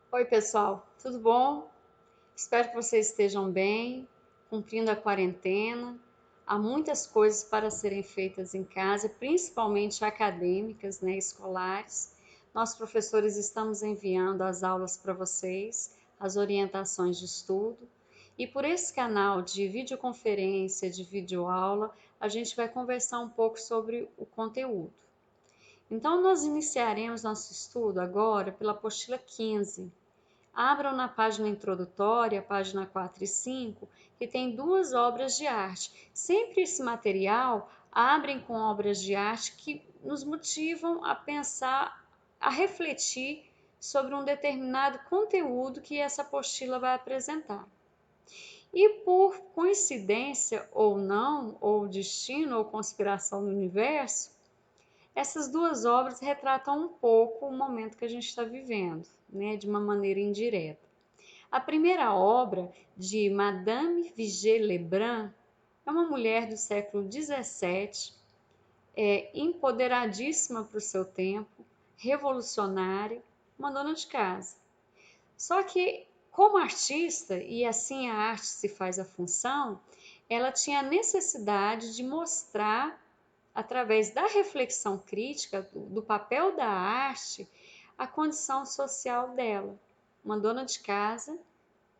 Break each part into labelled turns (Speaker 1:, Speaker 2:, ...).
Speaker 1: Oi, pessoal, tudo bom? Espero que vocês estejam bem, cumprindo a quarentena. Há muitas coisas para serem feitas em casa, principalmente acadêmicas, né, escolares. Nós, professores, estamos enviando as aulas para vocês, as orientações de estudo. E por esse canal de videoconferência, de videoaula, a gente vai conversar um pouco sobre o conteúdo. Então, nós iniciaremos nosso estudo agora pela apostila 15. Abram na página introdutória, página 4 e 5, que tem duas obras de arte. Sempre esse material abrem com obras de arte que nos motivam a pensar, a refletir sobre um determinado conteúdo que essa apostila vai apresentar. E por coincidência ou não, ou destino ou conspiração do universo, essas duas obras retratam um pouco o momento que a gente está vivendo, né, de uma maneira indireta. A primeira obra, de Madame Vigée Lebrun, é uma mulher do século XVII, empoderadíssima para o seu tempo, revolucionária, uma dona de casa. Só que, como artista, e assim a arte se faz a função, ela tinha a necessidade de mostrar, através da reflexão crítica, do papel da arte, a condição social dela. Uma dona de casa,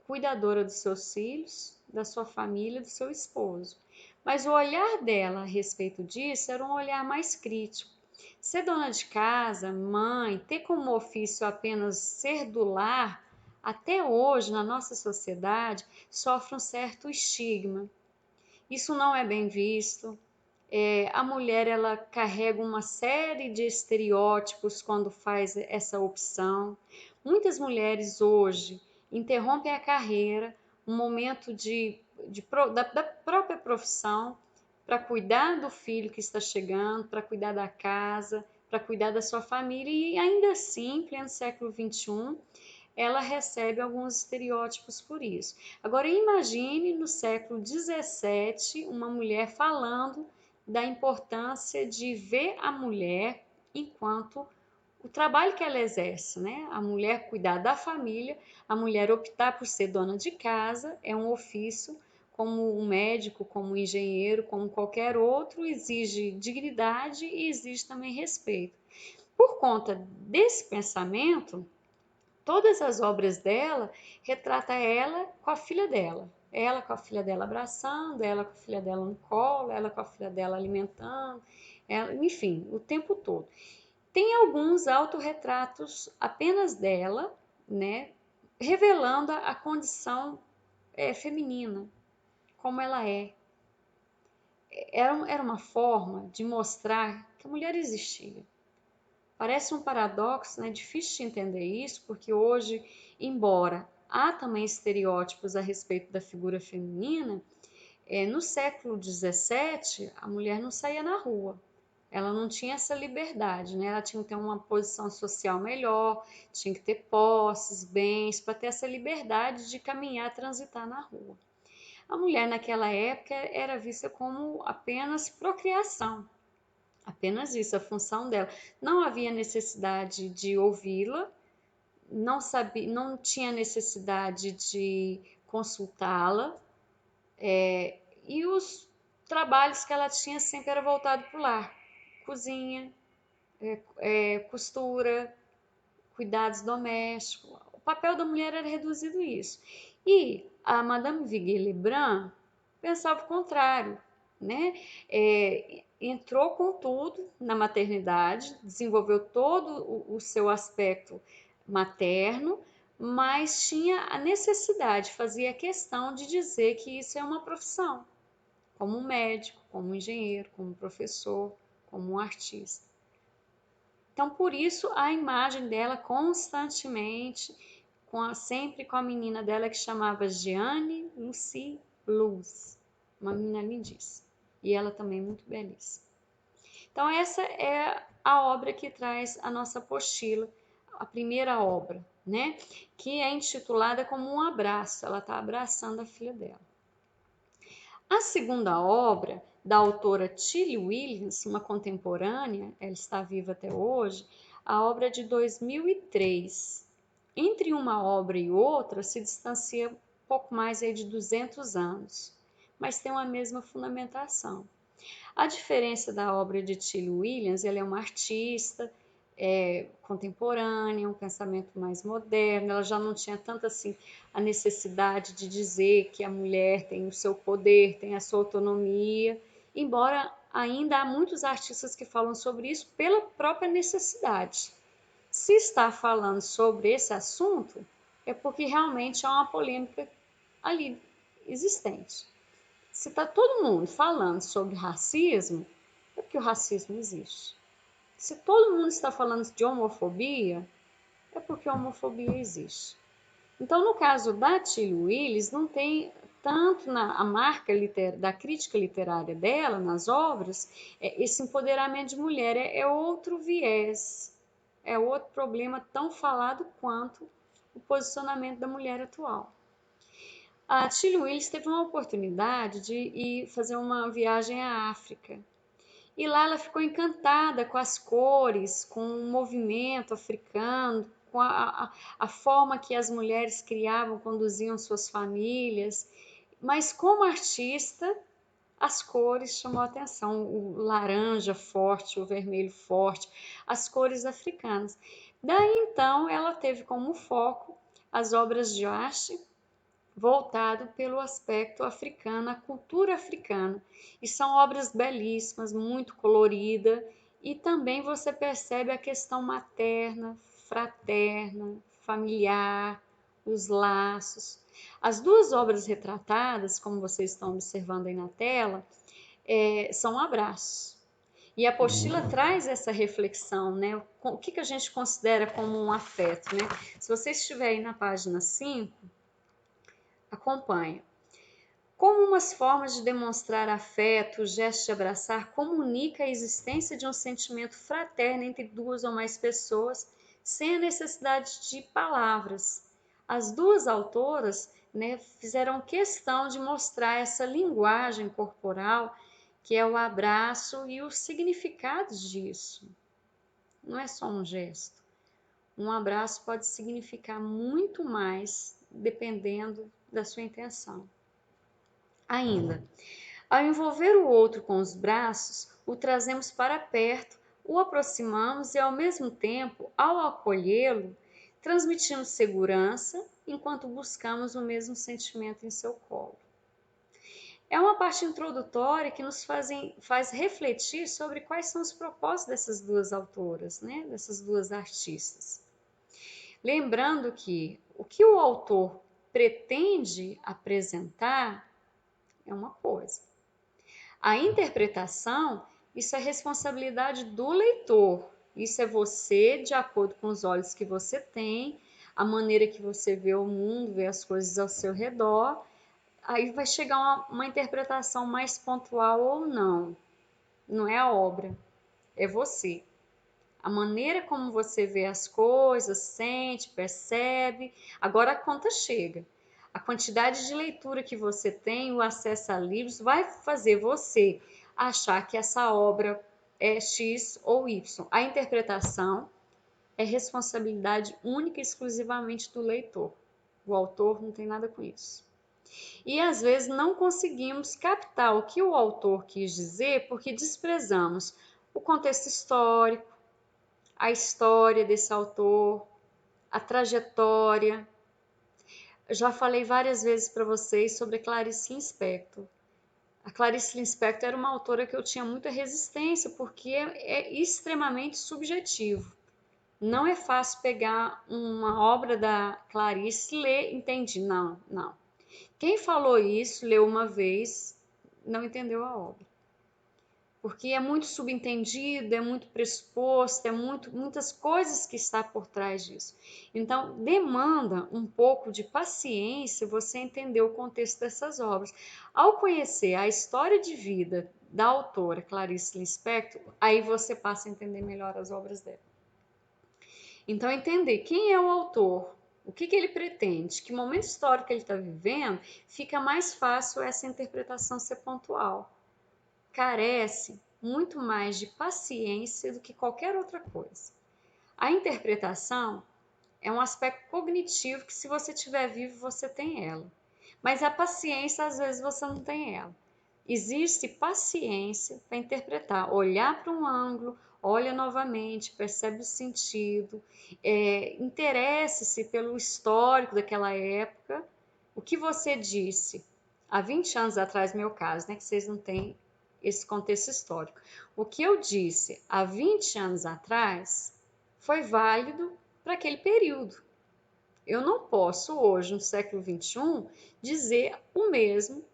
Speaker 1: cuidadora dos seus filhos, da sua família, do seu esposo. Mas o olhar dela a respeito disso era um olhar mais crítico. Ser dona de casa, mãe, ter como ofício apenas ser do lar, até hoje na nossa sociedade sofre um certo estigma. Isso não é bem visto. A mulher ela carrega uma série de estereótipos quando faz essa opção. Muitas mulheres hoje interrompem a carreira, um momento da própria profissão, para cuidar do filho que está chegando, para cuidar da casa, para cuidar da sua família, e ainda assim, em pleno século XXI, ela recebe alguns estereótipos por isso. Agora, imagine no século XVII uma mulher falando da importância de ver a mulher enquanto o trabalho que ela exerce, né? A mulher cuidar da família, a mulher optar por ser dona de casa, é um ofício como um médico, como um engenheiro, como qualquer outro, exige dignidade e exige também respeito. Por conta desse pensamento, todas as obras dela retrata ela com a filha dela abraçando, ela com a filha dela no colo, ela com a filha dela alimentando, enfim, o tempo todo. Tem alguns autorretratos apenas dela, né, revelando a condição feminina, como ela é. Era uma forma de mostrar que a mulher existia. Parece um paradoxo, né? Difícil de entender isso, porque hoje, embora há também estereótipos a respeito da figura feminina, no século XVII a mulher não saía na rua. Ela não tinha essa liberdade, né? Ela tinha que ter uma posição social melhor, tinha que ter posses, bens, para ter essa liberdade de caminhar, transitar na rua. A mulher naquela época era vista como apenas procriação. Apenas isso, a função dela. Não havia necessidade de ouvi-la, não tinha necessidade de consultá-la, e os trabalhos que ela tinha sempre era voltado para o lar. Cozinha, costura, cuidados domésticos. O papel da mulher era reduzido a isso. E a Madame Vigée Lebrun pensava o contrário, né? Entrou com tudo na maternidade, desenvolveu todo o seu aspecto materno, mas tinha a necessidade, fazia questão de dizer que isso é uma profissão, como um médico, como um engenheiro, como um professor, como um artista. Então, por isso, a imagem dela constantemente, sempre com a menina dela que chamava Jeanne Lucy Blues, uma menina lindíssima. E ela também muito belíssima. Então, essa é a obra que traz a nossa apostila, a primeira obra, né? Que é intitulada como um abraço. Ela está abraçando a filha dela. A segunda obra, da autora Tilly Williams, uma contemporânea, ela está viva até hoje, a obra é de 2003. entre uma obra e outra se distancia um pouco mais aí de 200 anos, mas tem uma mesma fundamentação. A diferença da obra de Tilly Williams, ela é uma artista contemporânea, um pensamento mais moderno, ela já não tinha tanto assim a necessidade de dizer que a mulher tem o seu poder, tem a sua autonomia, embora ainda há muitos artistas que falam sobre isso pela própria necessidade. Se está falando sobre esse assunto, é porque realmente há uma polêmica ali existente. Se está todo mundo falando sobre racismo, é porque o racismo existe. Se todo mundo está falando de homofobia, é porque a homofobia existe. Então, no caso da Tilly Willis, não tem tanto a marca da crítica literária dela, nas obras, esse empoderamento de mulher é outro viés, é outro problema tão falado quanto o posicionamento da mulher atual. A Tilly Willis teve uma oportunidade de ir fazer uma viagem à África. E lá ela ficou encantada com as cores, com o movimento africano, com a forma que as mulheres criavam, conduziam suas famílias. Mas como artista, as cores chamou a atenção, o laranja forte, o vermelho forte, as cores africanas. Daí então ela teve como foco as obras de arte voltado pelo aspecto africano, a cultura africana. E são obras belíssimas, muito colorida, e também você percebe a questão materna, fraterna, familiar, os laços. As duas obras retratadas, como vocês estão observando aí na tela, são abraços. E a apostila traz essa reflexão, né? O que a gente considera como um afeto, né? Se você estiver aí na página 5, acompanha. Como umas formas de demonstrar afeto, o gesto de abraçar comunica a existência de um sentimento fraterno entre duas ou mais pessoas, sem a necessidade de palavras. As duas autoras, né, fizeram questão de mostrar essa linguagem corporal, que é o abraço e os significados disso. Não é só um gesto. Um abraço pode significar muito mais, dependendo da sua intenção. Ainda, ao envolver o outro com os braços, o trazemos para perto, o aproximamos e, ao mesmo tempo, ao acolhê-lo, transmitimos segurança enquanto buscamos o mesmo sentimento em seu colo. É uma parte introdutória que nos faz refletir sobre quais são os propósitos dessas duas autoras, né? Dessas duas artistas. Lembrando que o que o autor pretende apresentar é uma coisa. A interpretação, isso é responsabilidade do leitor. Isso é você, de acordo com os olhos que você tem, a maneira que você vê o mundo, vê as coisas ao seu redor. Aí vai chegar uma interpretação mais pontual ou não. Não é a obra, é você. A maneira como você vê as coisas, sente, percebe. Agora a conta chega. A quantidade de leitura que você tem, o acesso a livros, vai fazer você achar que essa obra é X ou Y. A interpretação é responsabilidade única e exclusivamente do leitor. O autor não tem nada com isso. E às vezes não conseguimos captar o que o autor quis dizer porque desprezamos o contexto histórico, a história desse autor, a trajetória. Já falei várias vezes para vocês sobre a Clarice Lispector. A Clarice Lispector era uma autora que eu tinha muita resistência, porque é extremamente subjetivo. Não é fácil pegar uma obra da Clarice e ler, entende? Não, não. Quem falou isso, leu uma vez, não entendeu a obra. Porque é muito subentendido, é muito pressuposto, muitas coisas que está por trás disso. Então, demanda um pouco de paciência você entender o contexto dessas obras. Ao conhecer a história de vida da autora Clarice Lispector, aí você passa a entender melhor as obras dela. Então, entender quem é o autor, o que ele pretende, que momento histórico ele está vivendo, fica mais fácil essa interpretação ser pontual. Carece muito mais de paciência do que qualquer outra coisa. A interpretação, é um aspecto cognitivo que, se você estiver vivo, você tem ela. Mas a paciência, às vezes, você não tem ela. Existe paciência para interpretar, olhar para um ângulo, olha novamente, percebe o sentido, interesse-se pelo histórico daquela época. O que você disse há 20 anos atrás, no meu caso, né, que vocês não têm esse contexto histórico. O que eu disse há 20 anos atrás foi válido para aquele período. Eu não posso hoje, no século XXI, dizer o mesmo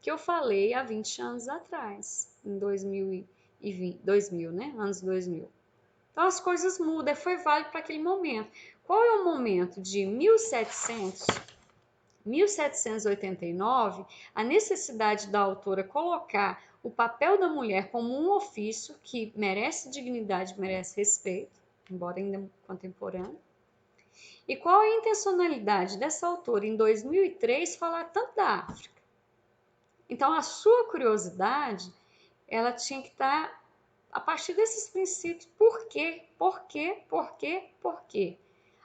Speaker 1: que eu falei há 20 anos atrás, em 2000, né? Anos 2000. Então as coisas mudam, foi válido para aquele momento. Qual é o momento de 1789, a necessidade da autora colocar o papel da mulher como um ofício que merece dignidade, merece respeito, embora ainda contemporâneo. E qual é a intencionalidade dessa autora em 2003 falar tanto da África? Então, a sua curiosidade, ela tinha que estar a partir desses princípios. Por quê? Por quê? Por quê? Por quê?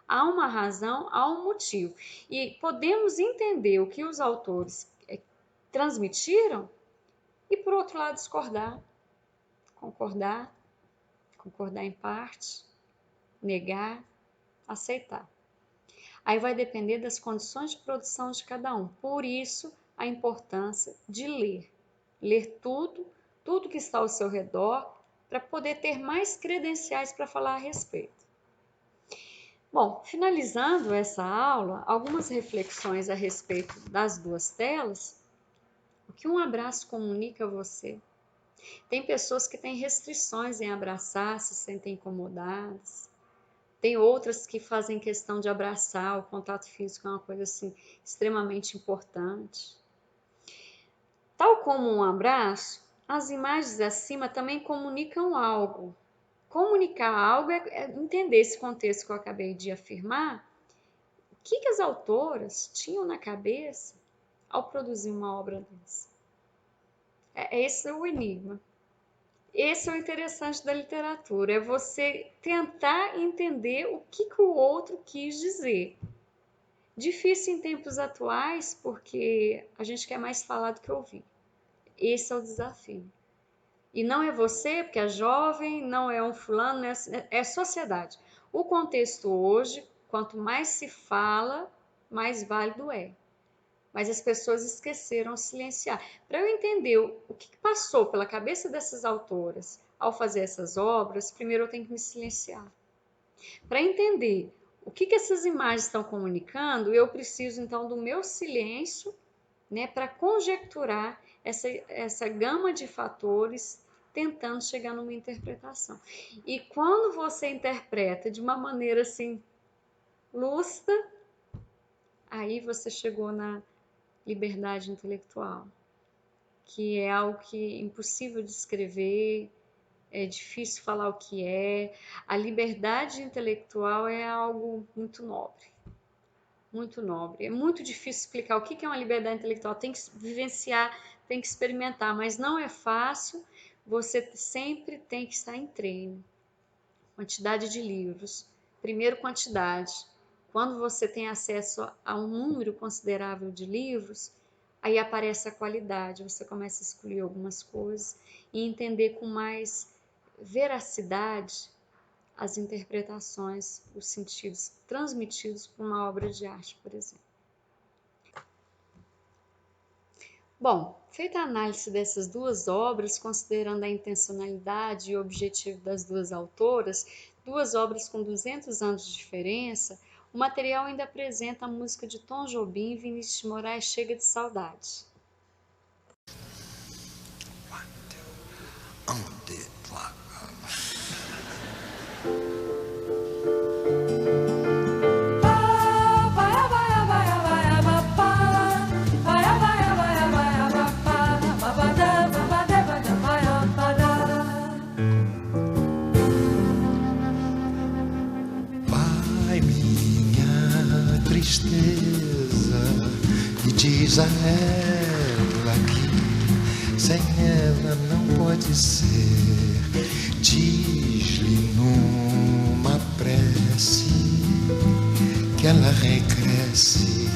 Speaker 1: Há uma razão, há um motivo. E podemos entender o que os autores transmitiram e, por outro lado, discordar, concordar em parte, negar, aceitar. Aí vai depender das condições de produção de cada um. Por isso, a importância de ler. Ler tudo que está ao seu redor, para poder ter mais credenciais para falar a respeito. Bom, finalizando essa aula, algumas reflexões a respeito das duas telas. O que um abraço comunica a você? Tem pessoas que têm restrições em abraçar, se sentem incomodadas. Tem outras que fazem questão de abraçar, o contato físico é uma coisa assim extremamente importante. Tal como um abraço, as imagens acima também comunicam algo. Comunicar algo é entender esse contexto que eu acabei de afirmar. O que as autoras tinham na cabeça ao produzir uma obra dessa? Esse é o enigma. Esse é o interessante da literatura, é você tentar entender o que o outro quis dizer. Difícil em tempos atuais, porque a gente quer mais falar do que ouvir. Esse é o desafio. E não é você, porque é jovem, não é um fulano, é sociedade. O contexto hoje, quanto mais se fala, mais válido é. Mas as pessoas esqueceram silenciar. Para eu entender o que passou pela cabeça dessas autoras ao fazer essas obras, primeiro eu tenho que me silenciar. Para entender o que essas imagens estão comunicando, eu preciso então do meu silêncio, né, para conjecturar essa gama de fatores, tentando chegar numa interpretação. E quando você interpreta de uma maneira assim, lúcida, aí você chegou na liberdade intelectual, que é algo que é impossível de escrever, é difícil falar o que é. A liberdade intelectual é algo muito nobre, muito nobre. É muito difícil explicar o que é uma liberdade intelectual, tem que vivenciar, tem que experimentar, mas não é fácil, você sempre tem que estar em treino. Quantidade de livros, primeiro quantidade. Quando você tem acesso a um número considerável de livros, aí aparece a qualidade, você começa a escolher algumas coisas e entender com mais veracidade as interpretações, os sentidos transmitidos por uma obra de arte, por exemplo. Bom, feita a análise dessas duas obras, considerando a intencionalidade e o objetivo das duas autoras, duas obras com 200 anos de diferença, o material ainda apresenta a música de Tom Jobim e Vinícius de Moraes, Chega de Saudade.
Speaker 2: E diz a ela que sem ela não pode ser. Diz-lhe numa prece que ela regresse,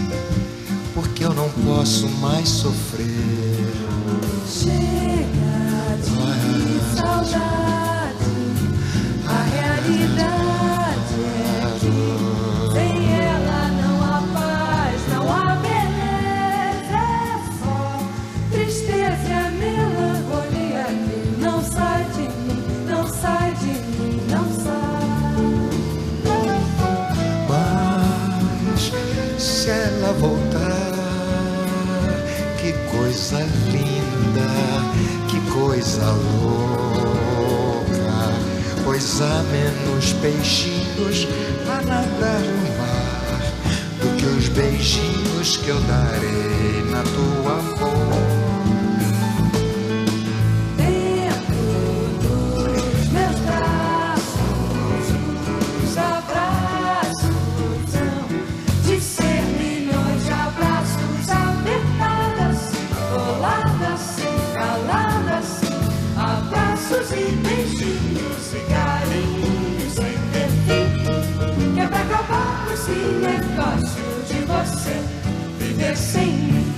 Speaker 2: porque eu não posso mais sofrer.
Speaker 3: Chega de saudade, a realidade é que sem ela não há paz, não há beleza, é só tristeza e a melancolia que não sai de mim, não sai de mim, não sai.
Speaker 2: Mas se ela voltar, que coisa linda, que coisa louca, pois há menos peixinhos a nadar no mar do que os beijinhos que eu darei na tua boca.
Speaker 3: Dentro dos meus braços, os abraços são de ser milhões de abraços apertados, colados, calados, abraços e beijinhos e carinhos sem ter fim, que é pra acabar com esse negócio de você viver sem mim.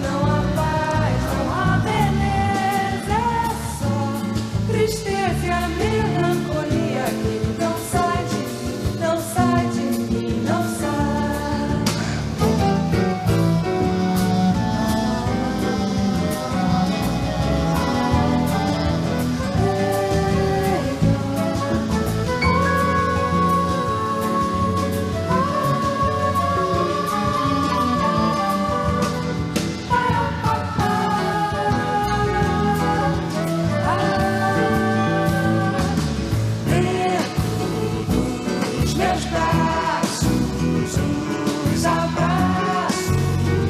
Speaker 3: Não há paz, não há beleza, é só tristeza e a melancolia que não sai de mim, não sai de mim, não sai. Os meus braços, os abraços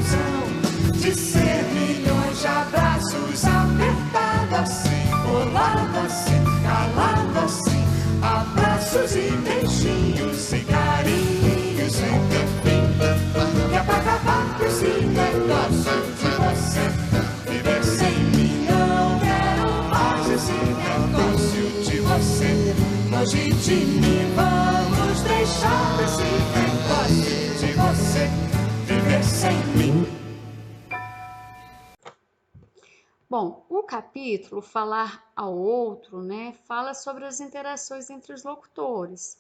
Speaker 3: são de ser milhões de abraços apertados assim, colados assim, calados assim, abraços e beijinhos e carinhos sem ter fim, que é pra acabar com esse negócio de você viver sem mim. Não quero mais esse negócio de você longe de mim. Vamos deixar esse negócio de você viver sem mim.
Speaker 1: Bom, o capítulo Falar ao Outro, né, fala sobre as interações entre os locutores.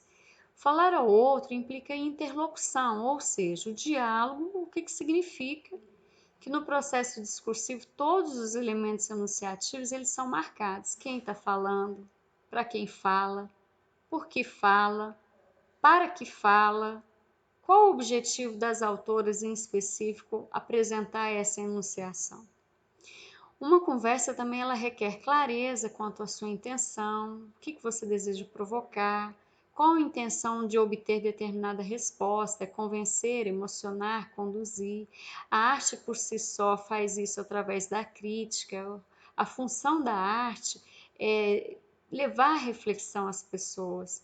Speaker 1: Falar ao outro implica interlocução, ou seja, o diálogo, o que significa que no processo discursivo todos os elementos enunciativos eles são marcados. Quem está falando, para quem fala, por que fala, para que fala, qual o objetivo das autoras em específico apresentar essa enunciação. Uma conversa também ela requer clareza quanto à sua intenção, o que você deseja provocar, qual a intenção de obter determinada resposta, é convencer, emocionar, conduzir. A arte por si só faz isso através da crítica. A função da arte é levar reflexão às pessoas,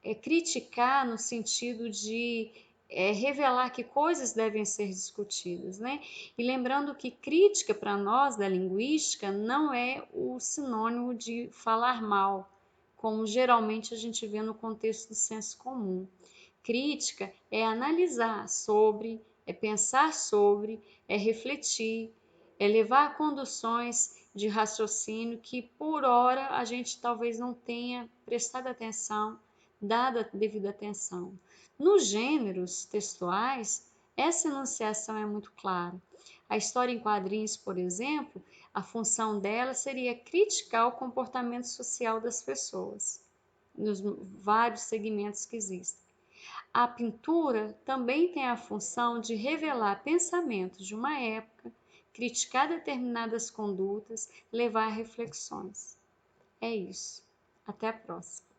Speaker 1: é criticar no sentido de revelar que coisas devem ser discutidas, né? E lembrando que crítica para nós da linguística não é o sinônimo de falar mal, como geralmente a gente vê no contexto do senso comum. Crítica é analisar sobre, é pensar sobre, é refletir, é levar a conduções de raciocínio que por hora a gente talvez não tenha prestado atenção, dado a devida atenção. Nos gêneros textuais, essa enunciação é muito clara. A história em quadrinhos, por exemplo, a função dela seria criticar o comportamento social das pessoas, nos vários segmentos que existem. A pintura também tem a função de revelar pensamentos de uma época, criticar determinadas condutas, levar a reflexões. É isso. Até a próxima.